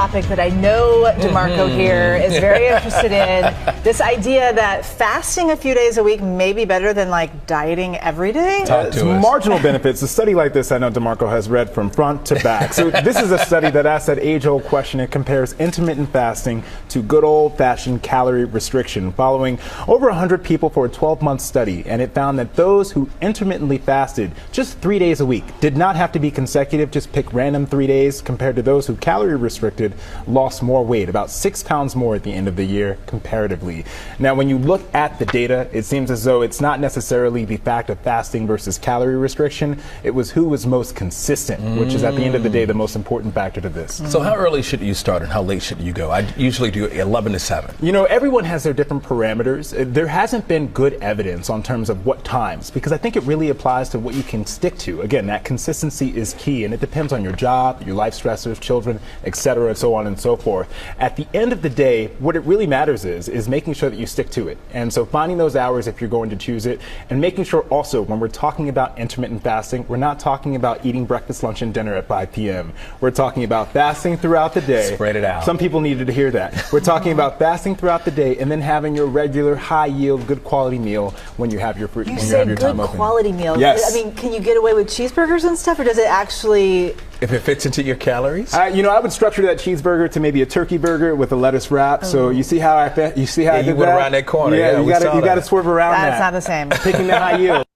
topic that I know DeMarco here is very interested in. This idea that fasting a few days a week may be better than like dieting every day. It's marginal benefits. A study like this I know DeMarco has read from front to back. So this is a study that asks that age-old question. It compares intermittent fasting to good old-fashioned calorie restriction, following over 100 people for a 12-month study. And it found that those who intermittently fasted just 3 days a week did not have to be consecutive, just pick random 3 days, compared to those who calorie restricted lost more weight, about 6 pounds more at the end of the year comparatively. Now, when you look at the data, it seems as though it's not necessarily the fact of fasting versus calorie restriction. It was who was most consistent, which is at the end of the day the most important factor to this. So how early should you start and how late should you go? I usually do 11 to 7. You know, everyone has their different parameters. There hasn't been good evidence on terms of what times, because I think it really applies to what you can stick to. Again, that consistency is key, and it depends on your job, your life stressors, children, etc., so on and so forth. At the end of the day, what it really matters is making sure that you stick to it. And so finding those hours if you're going to choose it, and making sure also when we're talking about intermittent fasting, we're not talking about eating breakfast, lunch, and dinner at 5 p.m. We're talking about fasting throughout the day. Spread it out. Some people needed to hear that. We're talking about fasting throughout the day and then having your regular, high-yield, good quality meal when you have your fruit. You say good quality meal. Yes. I mean, can you get away with cheeseburgers and stuff, or does it actually... If it fits into your calories? You know, I would structure that cheeseburger to maybe a turkey burger with a lettuce wrap. So you see how I did that? You went around that corner. Yeah, you got to swerve around that. That's not the same. Picking the high yield.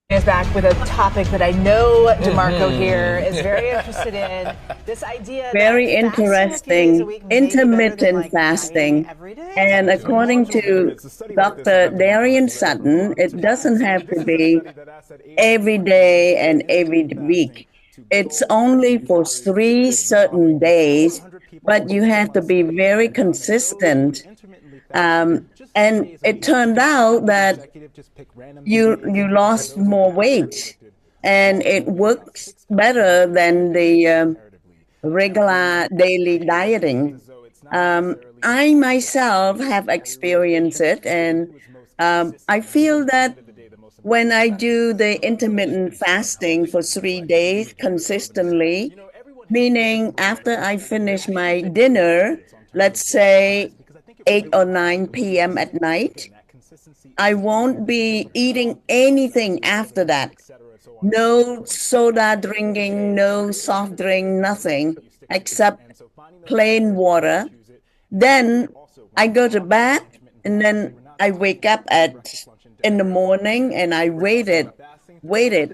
Is back with a topic that I know DeMarco here is very interested in. This idea very interesting, intermittent fasting. And according to Dr. Darian Sutton, it doesn't have to be every day and every week. It's only for 3 certain days, but you have to be very consistent. And it turned out that you lost more weight, and it works better than the regular daily dieting. I myself have experienced it, and I feel that when I do the intermittent fasting for 3 days consistently, meaning after I finish my dinner, let's say 8 or 9 p.m. at night, I won't be eating anything after that. No soda drinking, no soft drink, nothing except plain water. Then I go to bed, and then I wake up in the morning, and I waited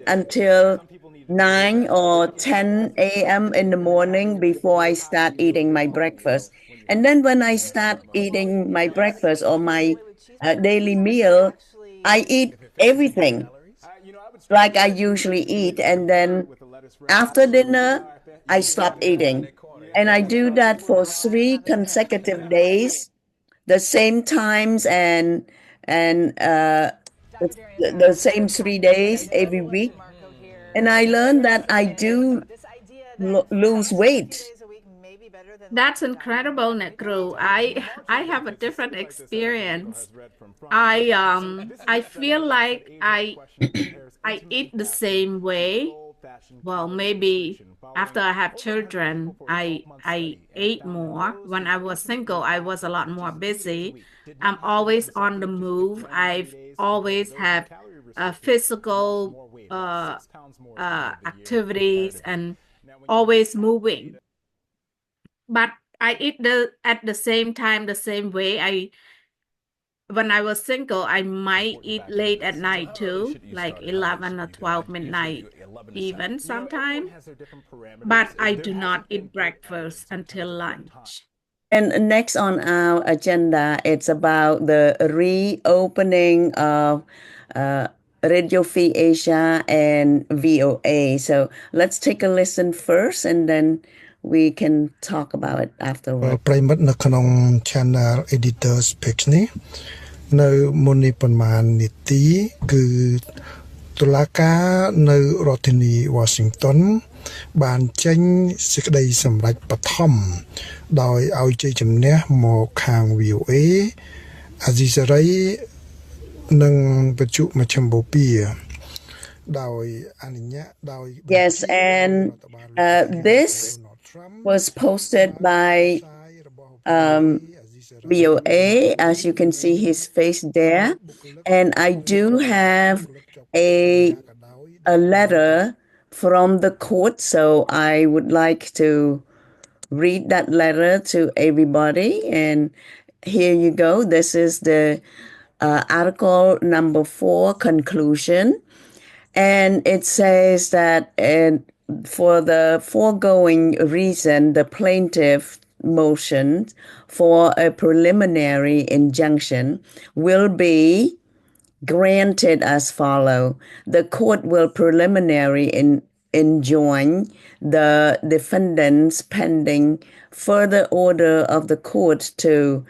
until 9 or 10 a.m. in the morning before I start eating my breakfast. And then when I start eating my breakfast or my daily meal, I eat everything like I usually eat. And then after dinner, I stop eating. And I do that for 3 consecutive days, the same times and the same 3 days every week. And I learned that I do lose weight. That's incredible, Necru. I have a different experience. I feel like I eat the same way. Well, maybe after I have children, I ate more. When I was single, I was a lot more busy. I'm always on the move. I've always had physical activities and always moving. But I eat at the same time, the same way. When I was single, I might eat late at night too, like 11 or 12 midnight even sometimes. But I do not eat breakfast until lunch. And next on our agenda, it's about the reopening of Radio Free Asia and VOA. So let's take a listen first, and then we can talk about it afterwards. ប្រិមិត្តនៅក្នុង Channel Editors Page នេះនៅមុននេះប្រហែលនាទីគឺតុលាការនៅរដ្ឋធានី Washington បានចេញសេចក្តីសម្រេចបឋមដោយឲ្យជ័យជំនះមកខាង VOA អាស៊ីសេរីនិងបច្ចុប្បន្នមជ្ឈមបូព៌ា ដោយអនុញ្ញាតដោយ Yes, and this was posted by VOA, as you can see his face there. And I do have a letter from the court, so I would like to read that letter to everybody. And here you go. This is the article number 4, conclusion. And it says that for the foregoing reason, the plaintiff motion for a preliminary injunction will be granted as follow. The court will preliminary enjoin the defendants pending further order of the court to,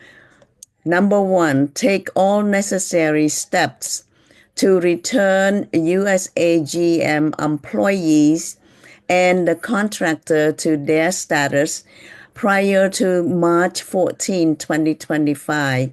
number 1, take all necessary steps to return USAGM employees and the contractor to their status prior to March 14, 2025.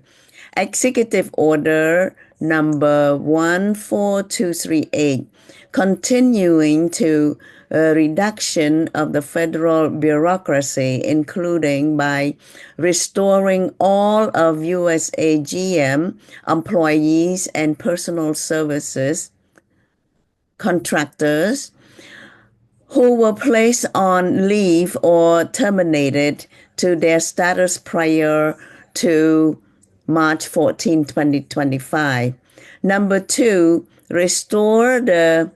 Executive Order number 14238, continuing to reduction of the federal bureaucracy, including by restoring all of USAGM employees and personal services contractors who were placed on leave or terminated to their status prior to March 14, 2025. Number 2, restore the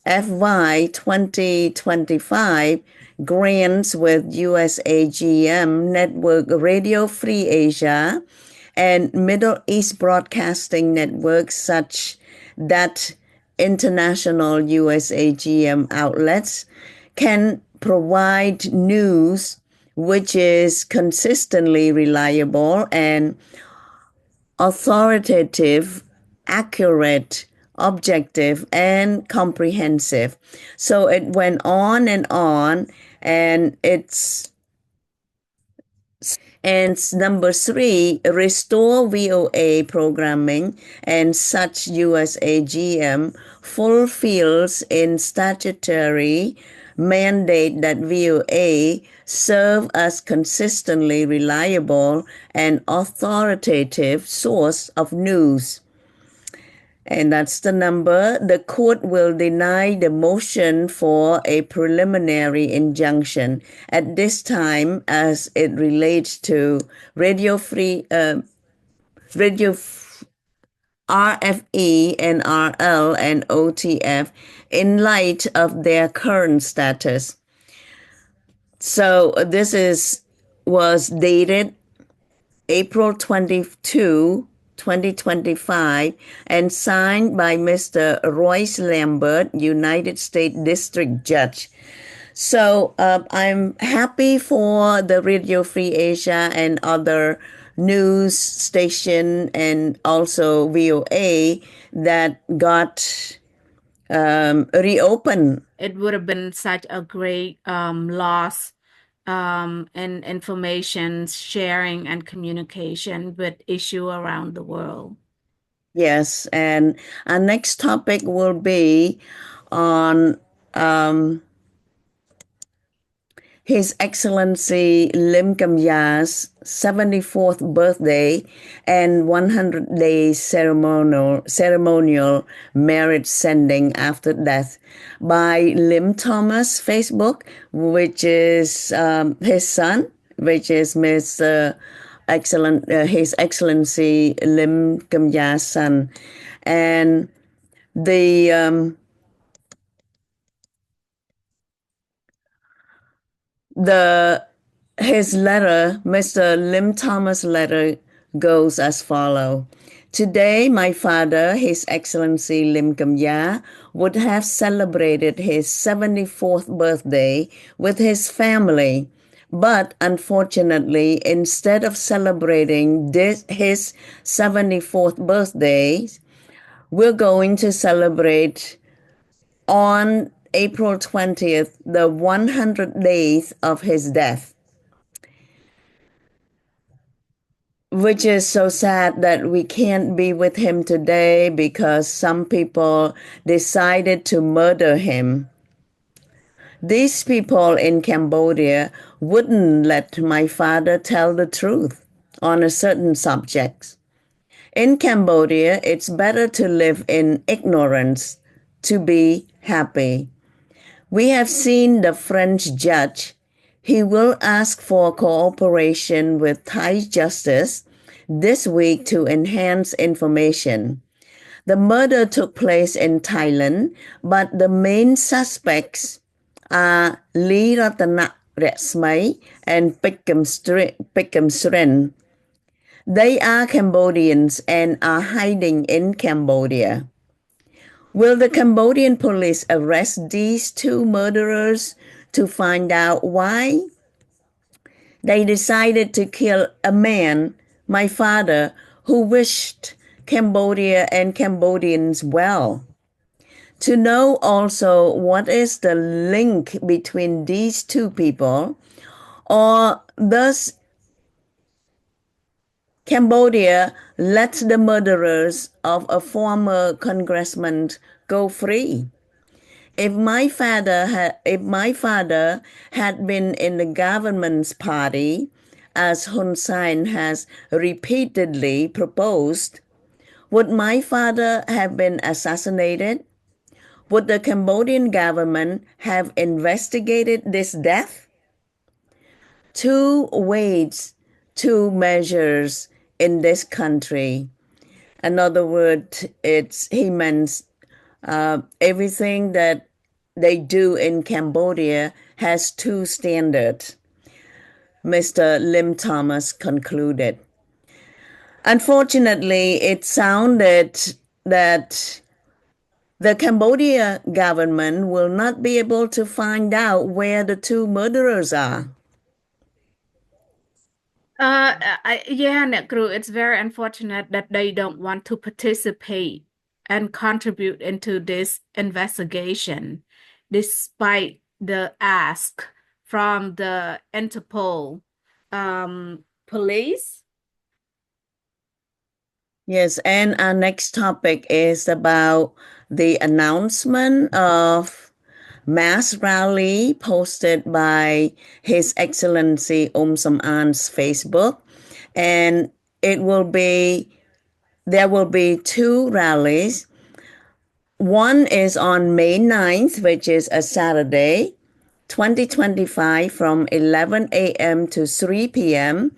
FY 2025 grants with USAGM Network Radio Free Asia and Middle East Broadcasting Network such that international USAGM outlets can provide news which is consistently reliable and authoritative, accurate, objective, and comprehensive. So it went on, and and number 3, restore VOA programming and such USAGM fulfills in statutory mandate that VOA serve as consistently reliable and authoritative source of news. And that's the number. The court will deny the motion for a preliminary injunction at this time as it relates to Radio RFE, NRL, and OTF in light of their current status. So this was dated April 22, 2025, and signed by Mr. Royce Lambert, United States District Judge. So I'm happy for the Radio Free Asia and other news station and also VOA that got reopened. It would have been such a great loss and information sharing and communication with issue around the world. Yes, and our next topic will be on His Excellency Lim Kam Ya's 74th birthday and 100-day ceremonial marriage sending after death by Lim Thomas Facebook, which is his son, which is His Excellency Lim Kam Ya's son. And his letter, Mr. Lim Thomas' letter, goes as follows. Today, my father, His Excellency Lim Kam Ya, would have celebrated his 74th birthday with his family. But unfortunately, instead of celebrating his 74th birthday, we're going to celebrate on April 20th, the 100 days of his death. which is so sad that we can't be with him today because some people decided to murder him. These people in Cambodia wouldn't let my father tell the truth on a certain subject. In Cambodia, it's better to live in ignorance to be happy. We have seen the French judge. He will ask for cooperation with Thai justice this week to enhance information. The murder took place in Thailand, but the main suspects are Lee Ratana Retsmay and Pickham Sren. They are Cambodians and are hiding in Cambodia. Will the Cambodian police arrest these two murderers to find out why they decided to kill a man, my father, who wished Cambodia and Cambodians well? To know also what is the link between these two people, or does Cambodia let the murderers of a former congressman go free? If my father had been in the government's party, as Hun Sen has repeatedly proposed, would my father have been assassinated? Would the Cambodian government have investigated this death? Two weights, two measures in this country. In other words, he means everything that they do in Cambodia has two standards, Mr. Lim Thomas concluded. Unfortunately, it sounded that the Cambodia government will not be able to find out where the two murderers are. Yeah, Nekru, it's very unfortunate that they don't want to participate and contribute into this investigation, despite the ask from the Interpol police. Yes, and our next topic is about the announcement of mass rally posted by His Excellency Sam An's Facebook, and there will be two rallies. One is on May 9th, which is a Saturday, 2025, from 11 a.m. to 3 p.m.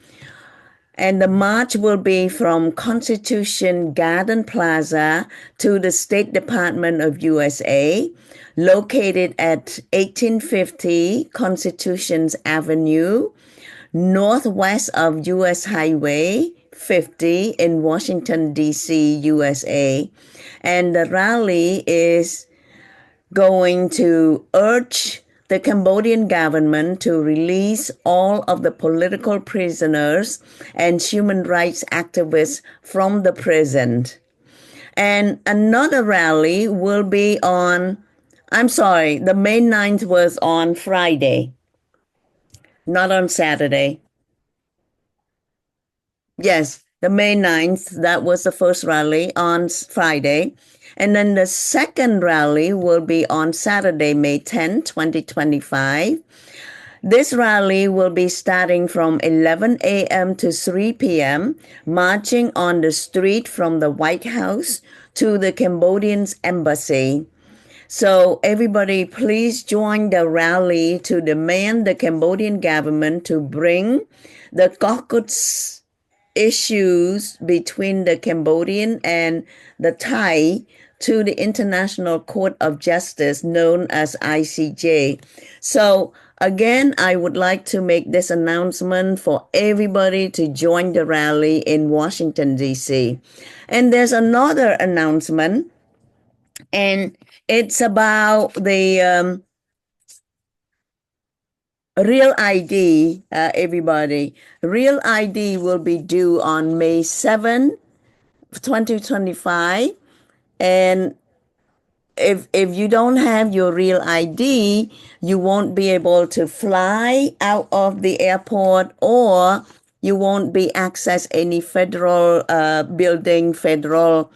And the march will be from Constitution Garden Plaza to the State Department of USA, located at 1850 Constitution's Avenue, northwest of US Highway 50 in Washington, D.C., USA. And the rally is going to urge the Cambodian government to release all of the political prisoners and human rights activists from the prison. And another rally will be the May 9th was on Friday, not on Saturday. Yes, the May 9th, that was the first rally on Friday. And then the second rally will be on Saturday, May 10, 2025. This rally will be starting from 11 a.m. to 3 p.m., marching on the street from the White House to the Cambodian embassy. So everybody, please join the rally to demand the Cambodian government to bring the caucus issues between the Cambodian and the Thai to the International Court of Justice, known as ICJ. So again, I would like to make this announcement for everybody to join the rally in Washington, D.C. And there's another announcement, and it's about the Real ID, everybody. Real ID will be due on May 7, 2025. And if you don't have your real ID, you won't be able to fly out of the airport, or You won't be access any federal building, federal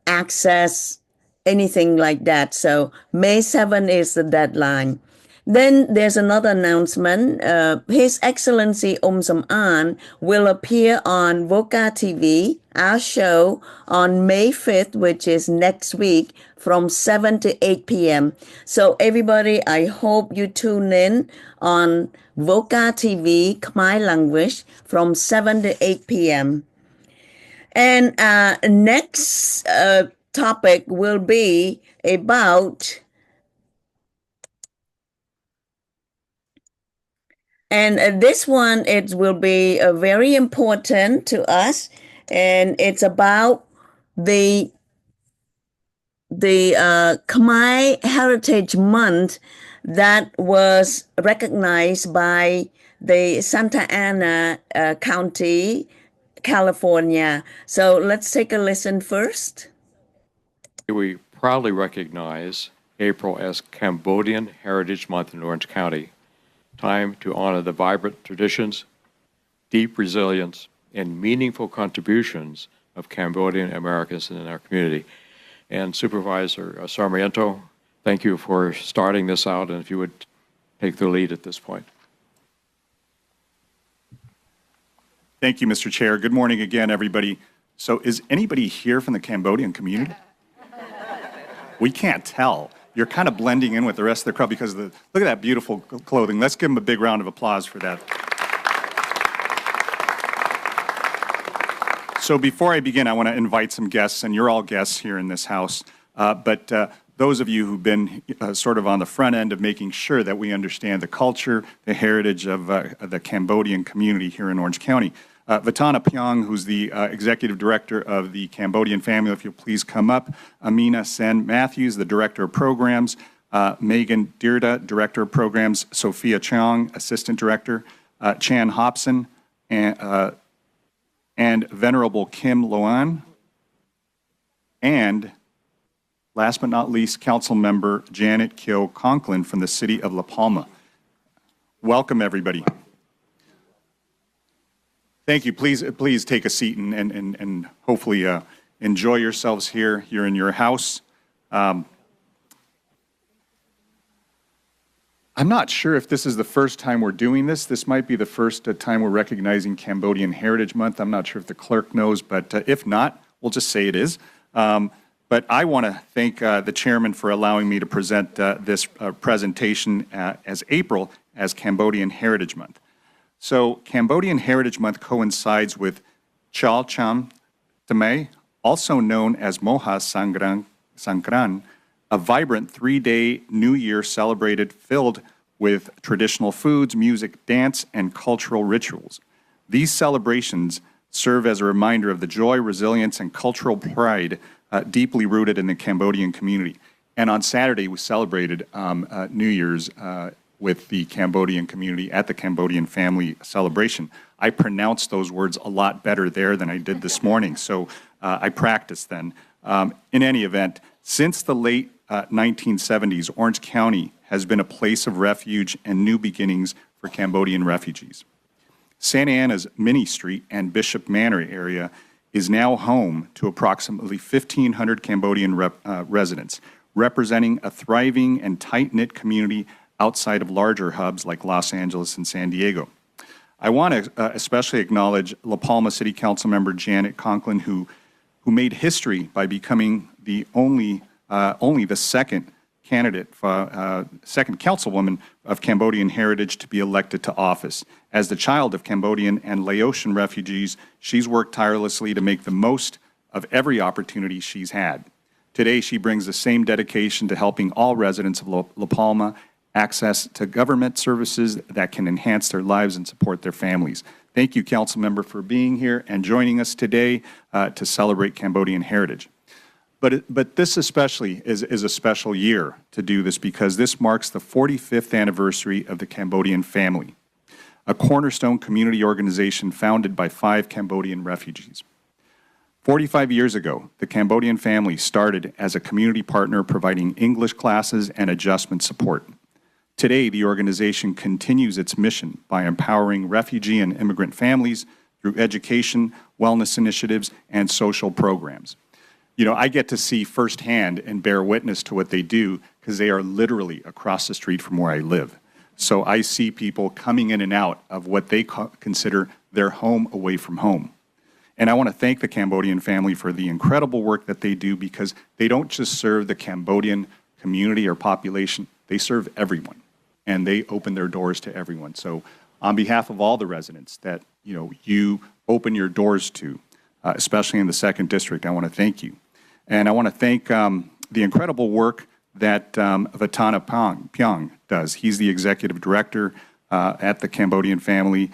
access, anything like that. So May 7 is the deadline. Then there's another announcement. His Excellency Sam An will appear on VOKA TV, our show, on May 5th, which is next week, from 7 to 8 p.m. So everybody, I hope you tune in on VOKA TV, Khmer language, from 7 to 8 p.m. And next topic will be about, and this one, it will be very important to us, and it's about the Khmer Heritage Month that was recognized by the Santa Ana County, California. So let's take a listen first. We proudly recognize April as Cambodian Heritage Month in Orange County, time to honor the vibrant traditions, deep resilience, and meaningful contributions of Cambodian Americans in our community. And Supervisor Sarmiento, thank you for starting this out, and if you would take the lead at this point. Thank you, Mr. Chair. Good morning again, everybody. So is anybody here from the Cambodian community? We can't tell. You're kind of blending in with the rest of the crowd because of look at that beautiful clothing. Let's give them a big round of applause for that. So before I begin, I want to invite some guests, and you're all guests here in this house. But those of you who've been sort of on the front end of making sure that we understand the culture, the heritage of the Cambodian community here in Orange County. Vatana Pyong, who's the Executive Director of the Cambodian family, if you'll please come up. Amina Sen Matthews, the Director of Programs. Megan Dirda, Director of Programs. Sophia Chong, Assistant Director. Chan Hobson, and Venerable Kim Loan. And last but not least, Council Member Janet Kyo Conklin from the City of La Palma. Welcome, everybody. Thank you. Please take a seat and hopefully enjoy yourselves here. You're in your house. I'm not sure if this is the first time we're doing this. This might be the first time we're recognizing Cambodian Heritage Month. I'm not sure if the clerk knows, but if not, we'll just say it is. But I want to thank the chairman for allowing me to present this presentation as April as Cambodian Heritage Month. So Cambodian Heritage Month coincides with Chal Cham Tamay, also known as Moha Sangkran, a vibrant 3-day New Year celebrated filled with traditional foods, music, dance, and cultural rituals. These celebrations serve as a reminder of the joy, resilience, and cultural pride deeply rooted in the Cambodian community. And on Saturday, we celebrated New Year's with the Cambodian community at the Cambodian family celebration. I pronounced those words a lot better there than I did this morning, so I practiced then. In any event, since the late 1970s, Orange County has been a place of refuge and new beginnings for Cambodian refugees. Santa Ana's Minnie Street and Bishop Manor area is now home to approximately 1,500 Cambodian residents, representing a thriving and tight-knit community outside of larger hubs like Los Angeles and San Diego. I want to especially acknowledge La Palma City Council member Janet Conklin, who made history by becoming the only the second candidate, second councilwoman of Cambodian heritage to be elected to office. As the child of Cambodian and Laotian refugees, she's worked tirelessly to make the most of every opportunity she's had. Today, she brings the same dedication to helping all residents of La Palma access to government services that can enhance their lives and support their families. Thank you, Council Member, for being here and joining us today to celebrate Cambodian heritage. But this especially is a special year to do this because this marks the 45th anniversary of the Cambodian family, a cornerstone community organization founded by 5 Cambodian refugees. 45 years ago, the Cambodian family started as a community partner providing English classes and adjustment support. Today, the organization continues its mission by empowering refugee and immigrant families through education, wellness initiatives, and social programs. You know, I get to see firsthand and bear witness to what they do because they are literally across the street from where I live. So I see people coming in and out of what they consider their home away from home. And I want to thank the Cambodian family for the incredible work that they do, because they don't just serve the Cambodian community or population, they serve everyone. And they open their doors to everyone. So on behalf of all the residents that you open your doors to, especially in the 2nd District, I want to thank you. And I want to thank the incredible work that Vatana Pyong does. He's the executive director at the Cambodian family.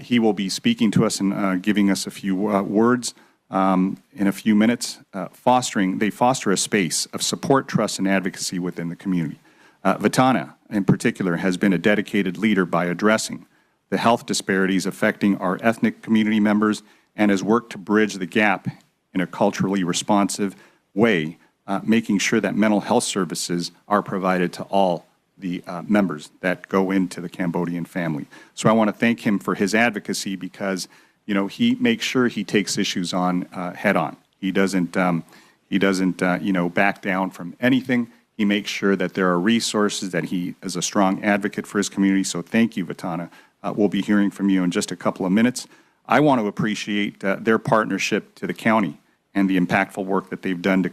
He will be speaking to us and giving us a few words in a few minutes. They foster a space of support, trust, and advocacy within the community. Vatana, in particular, has been a dedicated leader by addressing the health disparities affecting our ethnic community members, and has worked to bridge the gap in a culturally responsive way, making sure that mental health services are provided to all the members that go into the Cambodian family. So I want to thank him for his advocacy, because he makes sure he takes issues on head on. He doesn't back down from anything. He makes sure that there are resources, that he is a strong advocate for his community. So thank you, Vatana. We'll be hearing from you in just a couple of minutes. I want to appreciate their partnership to the county and the impactful work that they've done to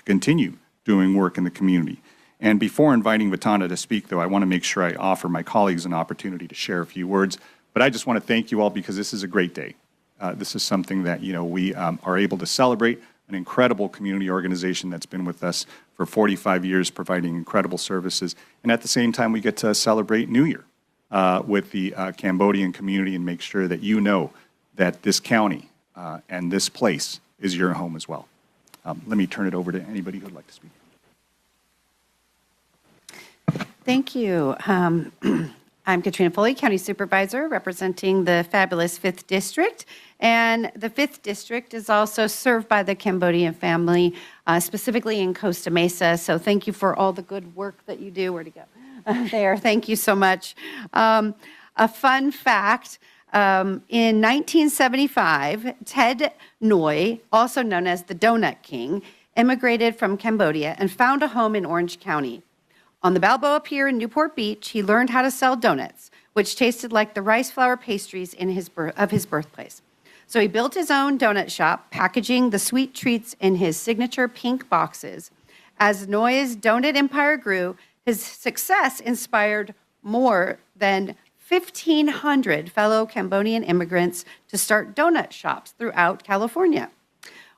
continue doing work in the community. And before inviting Vatana to speak, though, I want to make sure I offer my colleagues an opportunity to share a few words. But I just want to thank you all, because this is a great day. This is something that we are able to celebrate, an incredible community organization that's been with us for 45 years, providing incredible services. And at the same time, we get to celebrate New Year with the Cambodian community, and make sure that that this county and this place is your home as well. Let me turn it over to anybody who would like to speak. Thank you. I'm Katrina Foley, County Supervisor, representing the fabulous 5th District. And the 5th District is also served by the Cambodian family, specifically in Costa Mesa. So thank you for all the good work that you do. Where'd it go? There. Thank you so much. A fun fact, in 1975, Ted Ngoy, also known as the Donut King, immigrated from Cambodia and found a home in Orange County. On the Balboa Pier in Newport Beach, he learned how to sell donuts, which tasted like the rice flour pastries of his birthplace. So he built his own donut shop, packaging the sweet treats in his signature pink boxes. As Ngoy's donut empire grew, his success inspired more than 1,500 fellow Cambodian immigrants to start donut shops throughout California.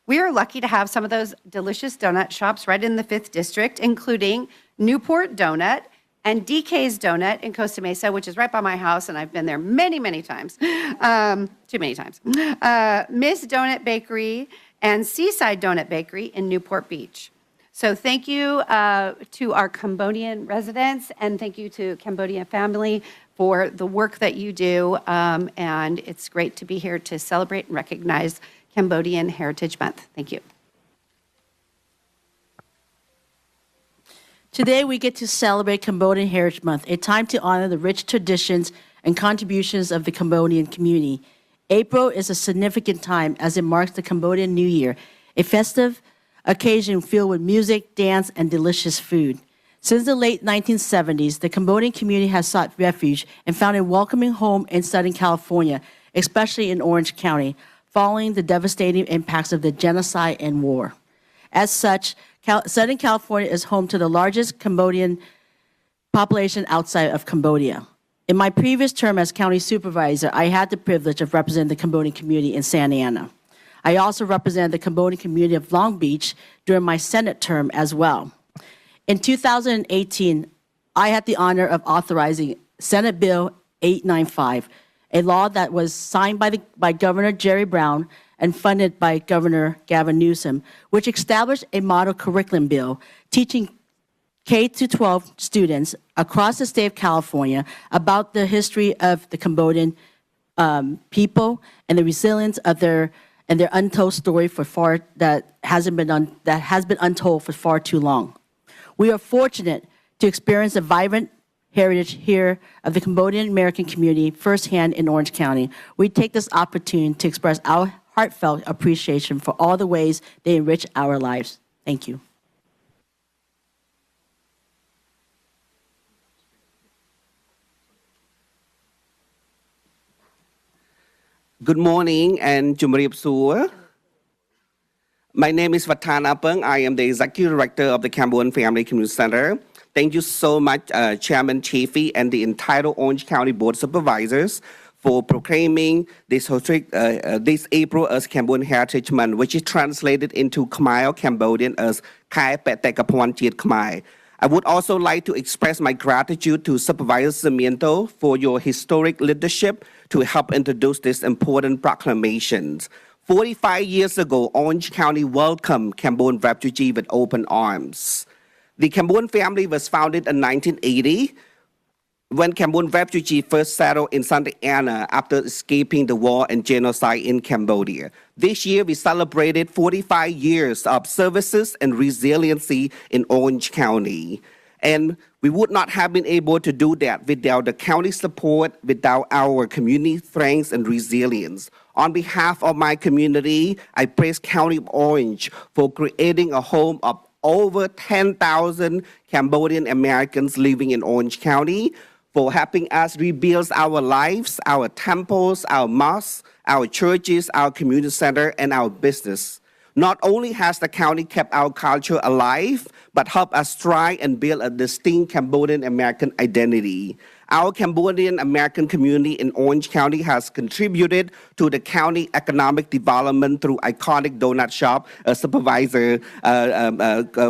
We are lucky to have some of those delicious donut shops right in the 5th District, including Newport Donut and DK's Donut in Costa Mesa, which is right by my house, and I've been there many, many times, too many times. Miss Donut Bakery and Seaside Donut Bakery in Newport Beach. So thank you to our Cambodian residents, and thank you to Cambodian family for the work that you do. And it's great to be here to celebrate and recognize Cambodian Heritage Month. Thank you. Today, we get to celebrate Cambodian Heritage Month, a time to honor the rich traditions and contributions of the Cambodian community. April is a significant time as it marks the Cambodian New Year, a festive occasion filled with music, dance, and delicious food. Since the late 1970s, the Cambodian community has sought refuge and found a welcoming home in Southern California, especially in Orange County, following the devastating impacts of the genocide and war. As such, Southern California is home to the largest Cambodian population outside of Cambodia. In my previous term as county supervisor, I had the privilege of representing the Cambodian community in Santa Ana. I also represented the Cambodian community of Long Beach during my Senate term as well. In 2018, I had the honor of authorizing Senate Bill 895, a law that was signed by Governor Jerry Brown and funded by Governor Gavin Newsom, which established a model curriculum bill teaching K-12 students across the state of California about the history of the Cambodian people and the resilience of their untold story that has been untold for far too long. We are fortunate to experience a vibrant heritage here of the Cambodian American community firsthand in Orange County. We take this opportunity to express our heartfelt appreciation for all the ways they enrich our lives. Thank you. Good morning and Jumriep Suwa. My name is Vatan Apeng. I am the Executive Director of the Cambodian Family Community Center. Thank you so much, Chairman Chafee and the entire Orange County Board of Supervisors for proclaiming this April as Cambodian Heritage Month, which is translated into Khmer Cambodian as Khai Pete Kapwan Chiet Khmer. I would also like to express my gratitude to Supervisor Sarmiento for your historic leadership to help introduce this important proclamations. 45 years ago, Orange County welcomed Cambodian refugees with open arms. The Cambodian family was founded in 1980 when Cambodian refugees first settled in Santa Ana after escaping the war and genocide in Cambodia. This year, we celebrated 45 years of services and resiliency in Orange County. And we would not have been able to do that without the county support, without our community strength and resilience. On behalf of my community, I praise County of Orange for creating a home of over 10,000 Cambodian Americans living in Orange County, for helping us rebuild our lives, our temples, our mosques, our churches, our community center, and our business. Not only has the county kept our culture alive, but helped us try and build a distinct Cambodian American identity. Our Cambodian American community in Orange County has contributed to the county economic development through iconic donut shop, Supervisor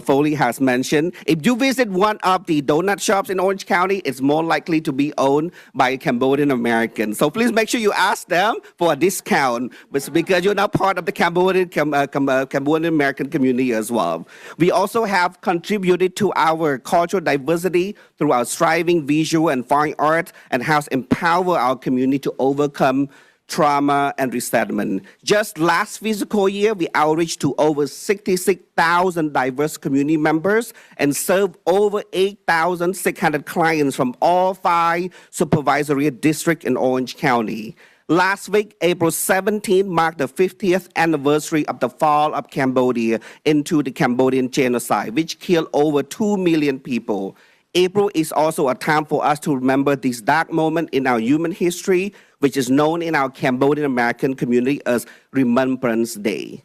Foley has mentioned. If you visit one of the donut shops in Orange County, it's more likely to be owned by Cambodian Americans. So please make sure you ask them for a discount, because you're now part of the Cambodian American community as well. We also have contributed to our cultural diversity through our striving visual and fine art, and has empowered our community to overcome trauma and resentment. Just last fiscal year, we outreached to over 66,000 diverse community members and served over 8,600 clients from all 5 supervisory districts in Orange County. Last week, April 17, marked the 50th anniversary of the fall of Cambodia into the Cambodian genocide, which killed over 2 million people. April is also a time for us to remember this dark moment in our human history, which is known in our Cambodian American community as Remembrance Day.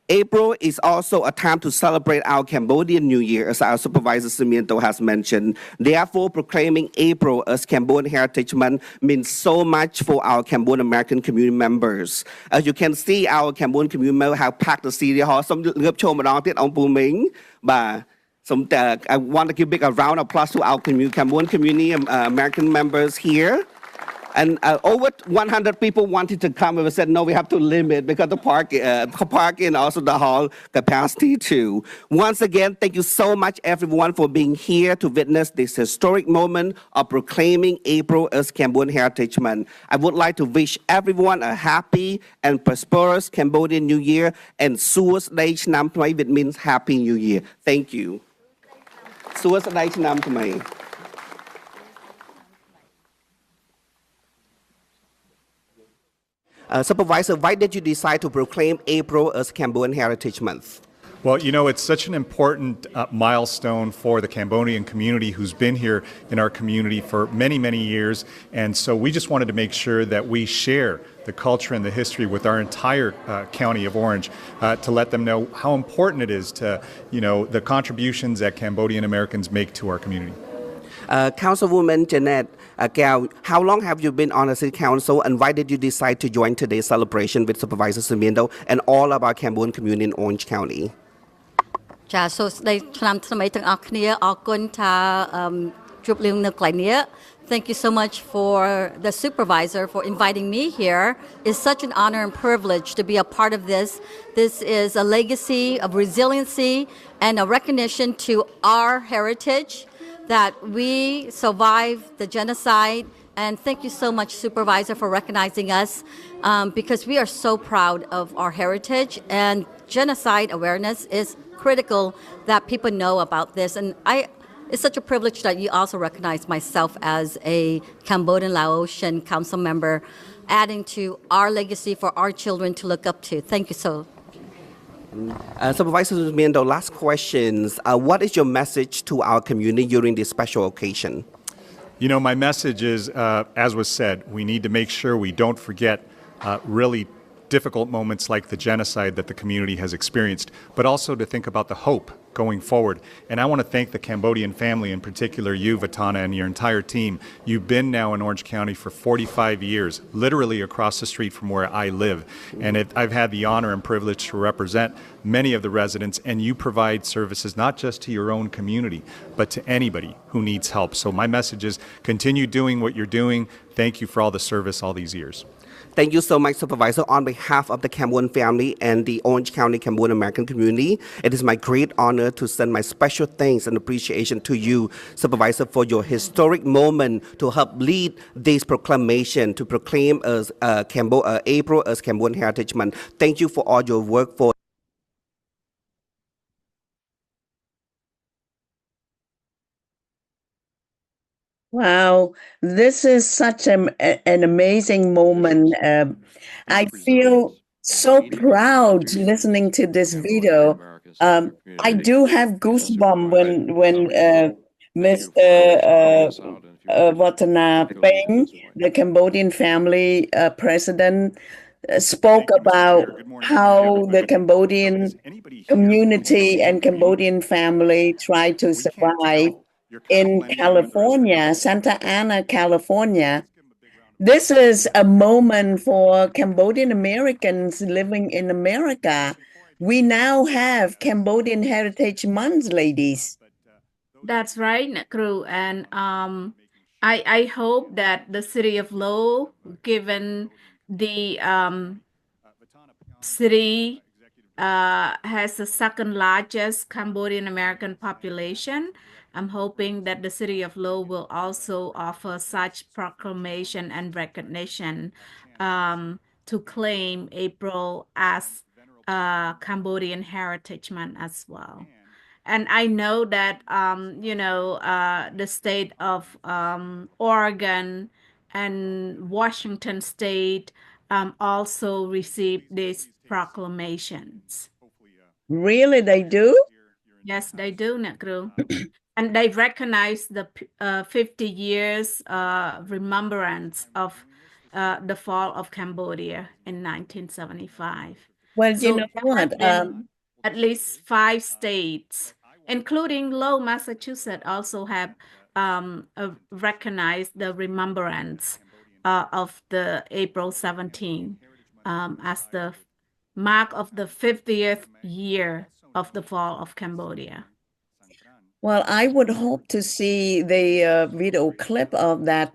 April is also a time to celebrate our Cambodian New Year, as our Supervisor Sarmiento has mentioned. Therefore, proclaiming April as Cambodian Heritage Month means so much for our Cambodian American community members. As you can see, our Cambodian community members have packed the city hall. Some I want to give a round of applause to our Cambodian community American members here. And over 100 people wanted to come, and we said, no, we have to limit because the park and also the hall capacity too. Once again, thank you so much, everyone, for being here to witness this historic moment of proclaiming April as Cambodian Heritage Month. I would like to wish everyone a happy and prosperous Cambodian New Year and Suas Day Chnam Tmai, which means Happy New Year. Thank you. Suas Day Chnam Tmai. Supervisor, why did you decide to proclaim April as Cambodian Heritage Month? Well, you know, it's such an important milestone for the Cambodian community who's been here in our community for many, many years. And so we just wanted to make sure that we share the culture and the history with our entire county of Orange to let them know how important it is to, you know, the contributions that Cambodian Americans make to our community. Councilwoman Jeanette Gao, how long have you been on the City Council, and why did you decide to join today's celebration with Supervisor Sarmiento and all of our Cambodian community in Orange County? ចាសួស្តីឆ្នាំថ្មីទាំងអស់គ្នាអរគុណថាជួបលៀងនៅកន្លែងនេះ Thank you so much for the supervisor for inviting me here. It's such an honor and privilege to be a part of this. This is a legacy of resiliency and a recognition to our heritage that we survived the genocide. And thank you so much, Supervisor, for recognizing us because we are so proud of our heritage, and genocide awareness is critical that people know about this. And it's such a privilege that you also recognize myself as a Cambodian Laotian council member, adding to our legacy for our children to look up to. Thank you so. Supervisor Miendo, last questions. What is your message to our community during this special occasion? You know, my message is, as was said, we need to make sure we don't forget really difficult moments like the genocide that the community has experienced, but also to think about the hope going forward. And I want to thank the Cambodian family, in particular you, Vatana, and your entire team. You've been now in Orange County for 45 years, literally across the street from where I live. And I've had the honor and privilege to represent many of the residents, and you provide services not just to your own community, but to anybody who needs help. So my message is continue doing what you're doing. Thank you for all the service all these years. Thank you so much, Supervisor. On behalf of the Cambodian family and the Orange County Cambodian American community, it is my great honor to send my special thanks and appreciation to you, Supervisor, for your historic moment to help lead this proclamation to proclaim as April as Cambodian Heritage Month. Thank you for all your work for Wow, this is such an amazing moment. I feel so proud listening to this video. I do have goosebumps when Mr. Watanabe, the Cambodian family president, spoke about how the Cambodian community and Cambodian family tried to survive in California, Santa Ana, California. This is a moment for Cambodian Americans living in America. We now have Cambodian Heritage Month, ladies. That's right, Nakru. And I hope that the city of Low, given the city has the second largest Cambodian American population, I'm hoping that the city of Low will also offer such proclamation and recognition to claim April as Cambodian Heritage Month as well. And I know that the state of Oregon and Washington State also received these proclamations. Really, they do? Yes, they do, Nakru. And they recognize the 50 years remembrance of the fall of Cambodia in 1975. Well, So you know there what? have been at least 5 states, including Lowell, Massachusetts, also have recognized the remembrance of the April 17 as the mark of the 50th year of the fall of Cambodia. Well, I would hope to see the video clip of that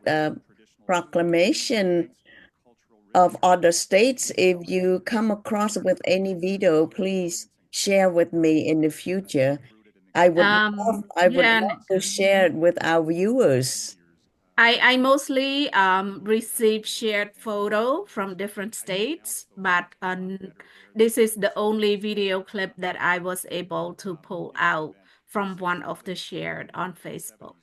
proclamation of other states. If you come across with any video, please share with me in the future. I would love to share it with our viewers. I mostly receive shared photo from different states, but this is the only video clip that I was able to pull out from one of the shared on Facebook.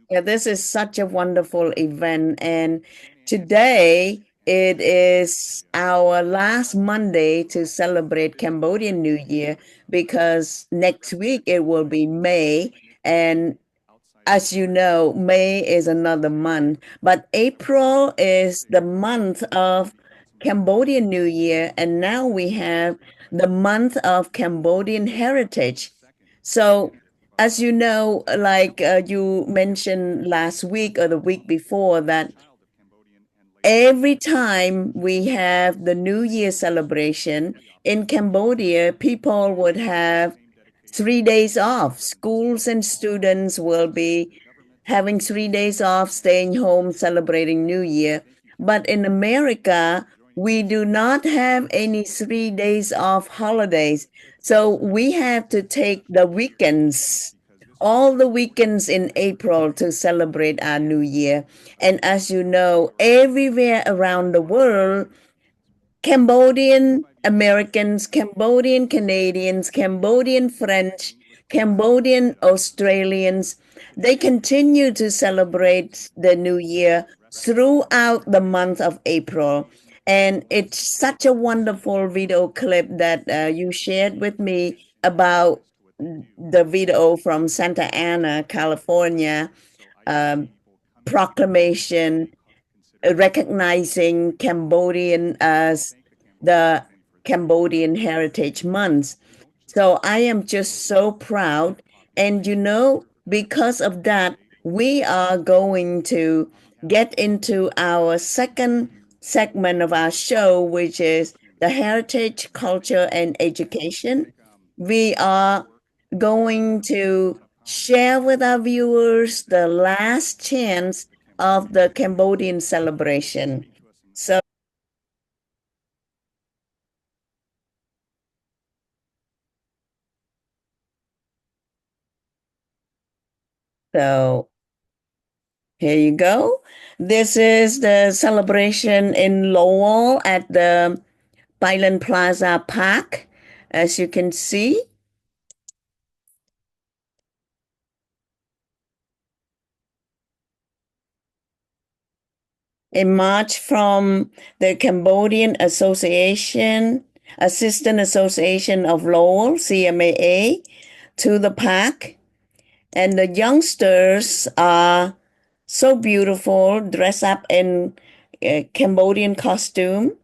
Yeah, this is such a wonderful event. And today it is our last Monday to celebrate Cambodian New Year because next week it will be May. And as you know, May is another month, but April is the month of Cambodian New Year. And now we have the month of Cambodian heritage. So as you know, like you mentioned last week or the week before, that every time we have the New Year celebration in Cambodia, people would have 3 days off. Schools and students will be having 3 days off, staying home, celebrating New Year. But in America, we do not have any 3 days off holidays. So we have to take the weekends, all the weekends in April to celebrate our New Year. And as you know, everywhere around the world, Cambodian Americans, Cambodian Canadians, Cambodian French, Cambodian Australians, they continue to celebrate the New Year throughout the month of April. And it's such a wonderful video clip that you shared with me about the video from Santa Ana, California, proclamation recognizing Cambodian as the Cambodian Heritage Month. So I am just so proud. And because of that, we are going to get into our second segment of our show, which is the heritage, culture, and education. We are going to share with our viewers the last chance of the Cambodian celebration. So here you go. This is the celebration in Lowell at the Pailan Plaza Park, as you can see. A march from the Cambodian Association, Assistant Association of Lowell, CMAA, to the park. And the youngsters are so beautiful, dressed up in Cambodian costume.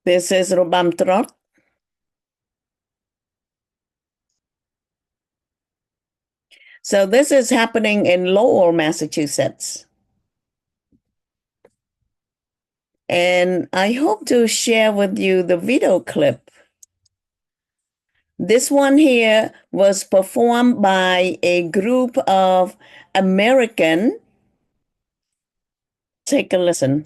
This is Robam Trot. So this is happening in Lowell, Massachusetts. And I hope to share with you the video clip. This one here was performed by a group of American. Take a listen.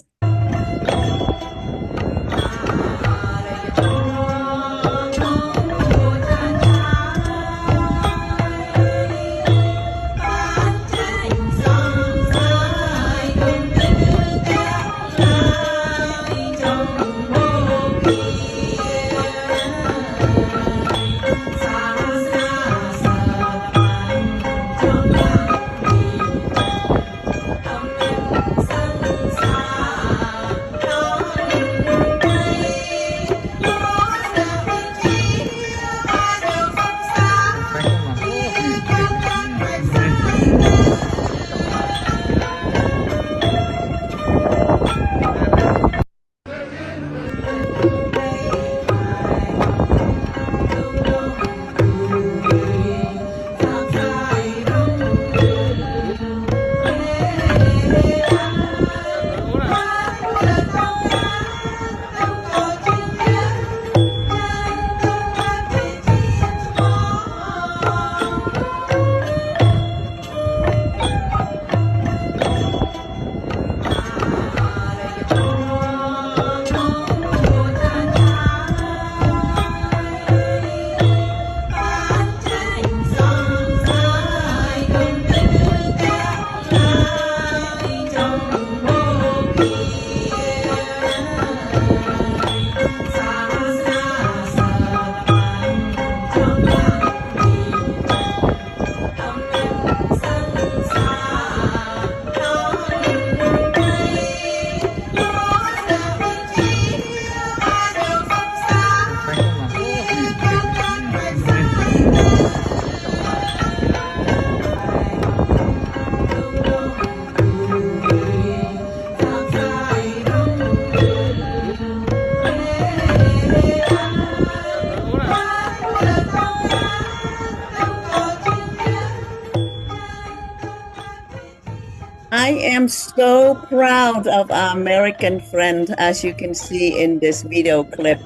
I am so proud of our American friend, as you can see in this video clip.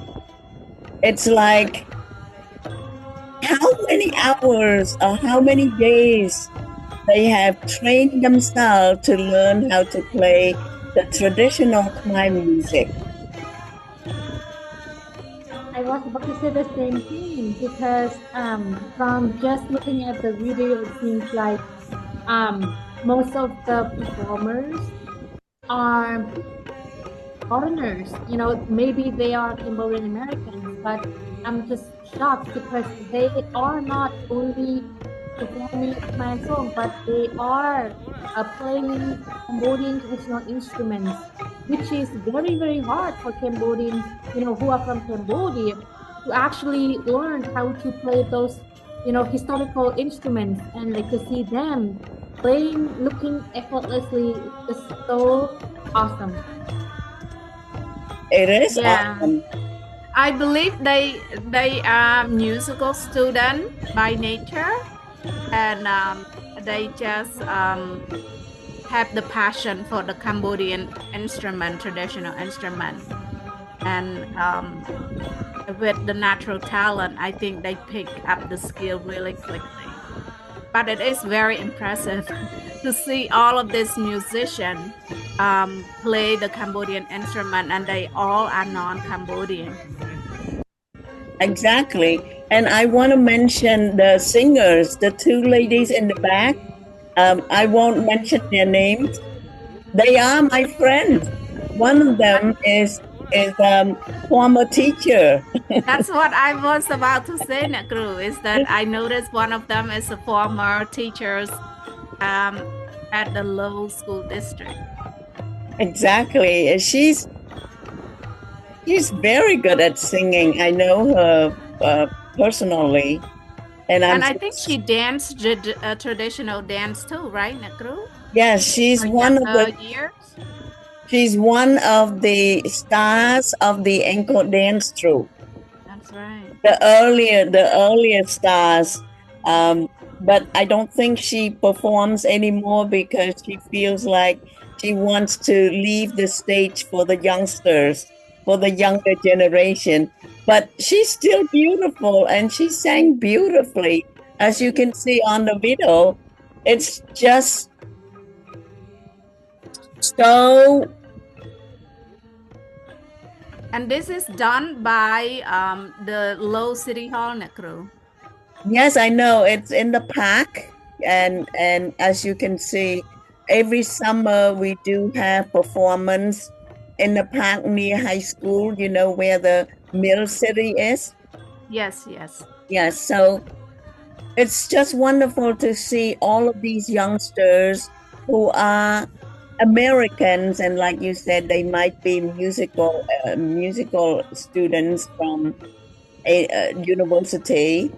It's like how many hours or how many days they have trained themselves to learn how to play the traditional Khmer music. I was about to say the same thing because from just looking at the video, it seems like most of the performers are foreigners. You know, maybe they are Cambodian Americans, but I'm just shocked because they are not only performing a Khmer song, but they are playing Cambodian traditional instruments, which is very, very hard for Cambodians, you know, who are from Cambodia to actually learn how to play those, you know, historical instruments, and like to see them playing, looking effortlessly is so awesome. It is Yeah. awesome. I believe they are musical student by nature, and they just have the passion for the Cambodian instrument, traditional instrument, and with the natural talent, I think they pick up the skill really quickly. But it is very impressive to see all of these musicians play the Cambodian instrument, and they all are non-Cambodian. Exactly. And I want to mention the singers, the two ladies in the back. I won't mention their names. They are my friends. One of them is former teacher. That's what I was about to say, Nakru, is that I noticed one of them is a former teacher at the Low School District. Exactly. She's very good at singing. I know her personally, and I think she danced traditional dance too, right, Nakru? Yes, she's one of the years. She's one of the stars of the encore dance troupe. That's right. The earlier stars, but I don't think she performs anymore because she feels like she wants to leave the stage for the youngsters, for the younger generation. But she's still beautiful, and she sang beautifully, as you can see on the video. It's just so. And this is done by the Low City Hall, Nakru. Yes, I know. It's in the park, and as you can see, every summer we do have performance in the park near high school, you know, where the Mill City is. Yes, yes. Yes, so it's just wonderful to see all of these youngsters who are Americans, and like you said, they might be musical students from a university,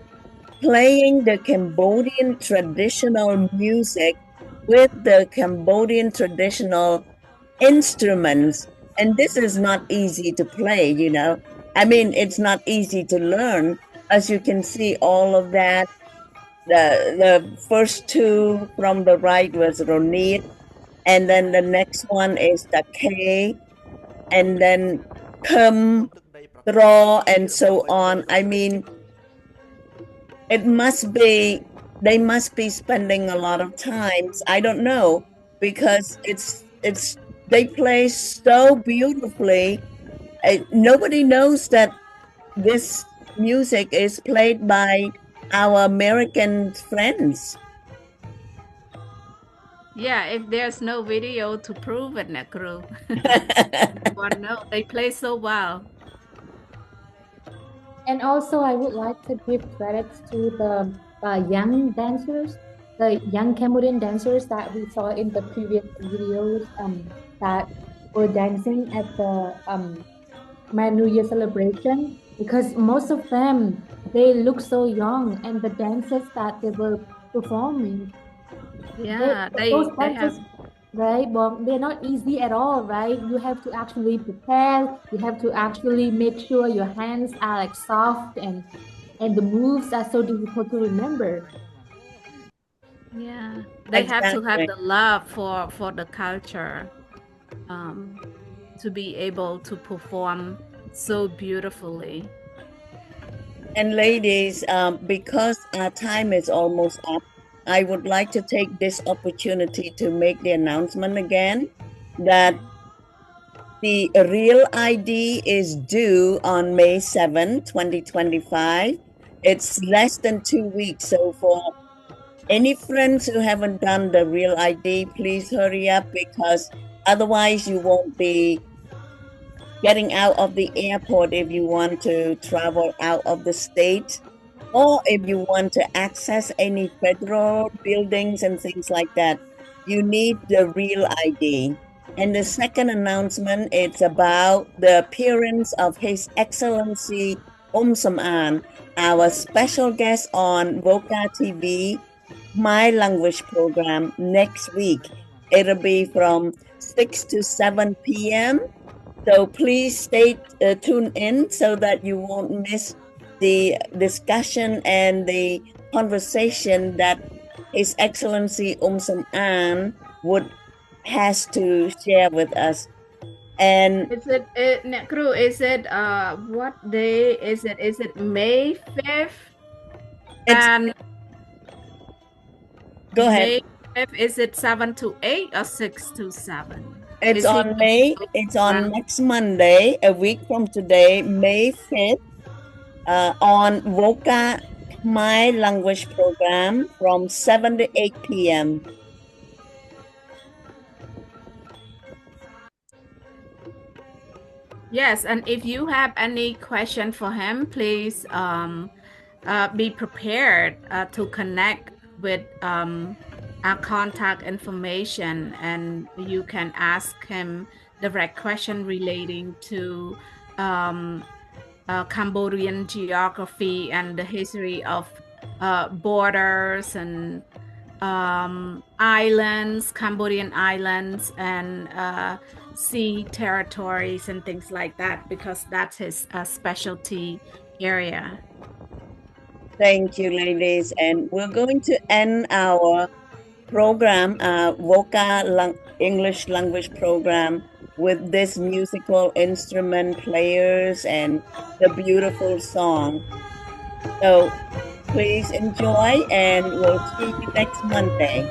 playing the Cambodian traditional music with the Cambodian traditional instruments. And this is not easy to play, you know. I mean, it's not easy to learn. As you can see, all of that. The first two from the right was Ronit, and then the next one is the K, and then Kum, Draw, and so on. I mean, it must be, they must be spending a lot of times. I don't know, because they play so beautifully. Nobody knows that this music is played by our American friends. Yeah, if there's no video to prove it, Nakru. Well, no, they play so well. And also, I would like to give credits to the young dancers, the young Cambodian dancers that we saw in the previous videos that were dancing at the Khmer New Year celebration, because most of them, they look so young, and the dances that they were performing, Yeah, those they dances, have. right? Well, they're not easy at all, right? You have to actually prepare. You have to actually make sure your hands are like soft, and the moves are so difficult to remember. Yeah, they have to have Exactly. the love for the culture to be able to perform so beautifully. And ladies, because our time is almost up, I would like to take this opportunity to make the announcement again that the real ID is due on May 7, 2025. It's less than 2 weeks. So for Any friends who haven't done the real ID, please hurry up because otherwise you won't be getting out of the airport if you want to travel out of the state, or if you want to access any federal buildings and things like that. You need the real ID. And the second announcement is about the appearance of His Excellency Sam'an, our special guest on VOKA TV, My Language program next week. It'll be from 6 to 7 p.m. So please stay tuned in so that you won't miss the discussion and the conversation that His Excellency Sam'an has to share with us. And Is it Necru? Is it what day is it? Is it May 5th? And go ahead. May 5th, is it 7 to 8 or 6 to 7? It's on May. It's on next Monday, a week from today, May 5th, on VOKA My Language program from 7 to 8 p.m. Yes, and if you have any question for him, please be prepared to connect with our contact information, and you can ask him direct question relating to Cambodian geography and the history of borders and islands, Cambodian islands, and sea territories and things like that, because that's his specialty area. Thank you, ladies. And we're going to end our program, VOKA English language program, with this musical instrument players and the beautiful song. So please enjoy, and we'll see you next Monday.